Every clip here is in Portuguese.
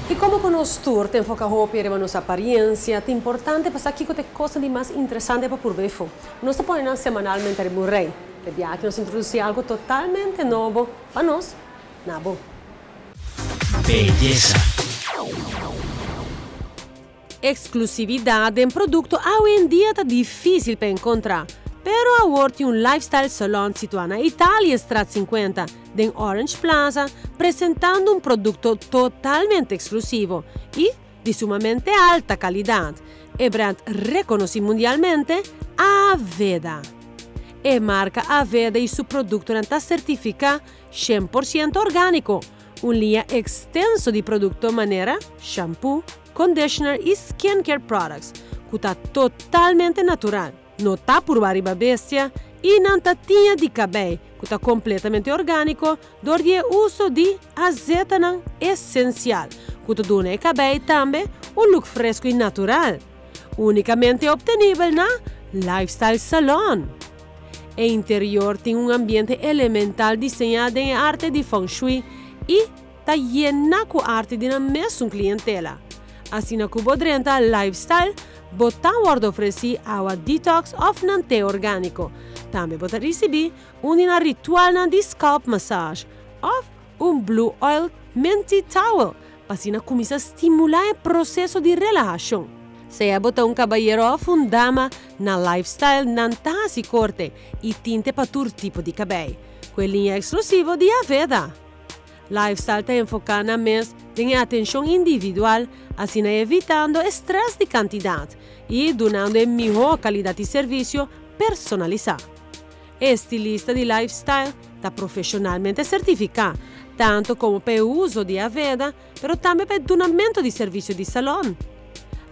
E como que nós tour tem foca roupa e nossa aparência, é importante passar aqui com a coisa de mais interessante para por ver. Nós estamos semanalmente a Murray, que dia que nós introduzimos algo totalmente novo para nós, nabo. Beleza. Exclusividade em produto hoje em dia está difícil para encontrar, pero agora tem lifestyle salon situado na Itália, Strat 50, em Orange Plaza, apresentando um produto totalmente exclusivo e de sumamente alta qualidade. E brand reconhecido mundialmente, Aveda. E marca Aveda e seu produto está certificado 100% orgânico. Linha extenso de produto maneira, shampoo, conditioner e skincare products, que está totalmente natural. Não está por variba bestia e não tinha de cabelo, que está completamente orgânico, donde o uso de azeite é essencial, que está dando ao cabelo também um look fresco e natural, unicamente obtenível na Lifestyle Salon. O interior tem um ambiente elemental desenhado em arte de Feng Shui e está llena com arte de uma mesma clientela. Assim, na Cubo Drenta Lifestyle, botar oferecer água detox of nante orgânico. Também botar receber ritual de scalp massage of blue oil minty towel, para assim começar a estimular o processo de relaxação. Se é botar caballeiro ou dama na Lifestyle, não tá se corte e tinte para todo tipo de cabelo. Com a linha exclusiva de Aveda. Lifestyle está enfocado na mês em atenção individual, assim evitando estresse de quantidade e dando a melhor qualidade de serviço personalizado. Estilista de Lifestyle está profissionalmente certificado, tanto como para o uso de Aveda, mas também para o donamento de serviço de salão.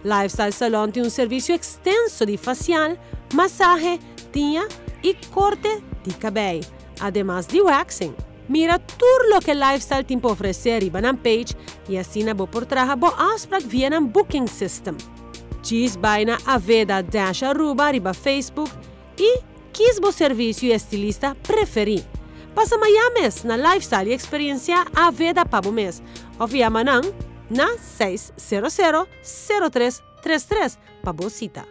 Lifestyle Salon tem um serviço extenso de facial, massagem, tinha e corte de cabelo, además de waxing. Mira tudo o que Lifestyle tem para oferecer e na page e assim na por trás bo afspraak via um booking system. Diz vai na Aveda-Aruba riba Facebook e quis bo serviço e estilista preferir. Passa Miami na Lifestyle e experiência Aveda para o mês. Ou via na 600-0333 para boa cita.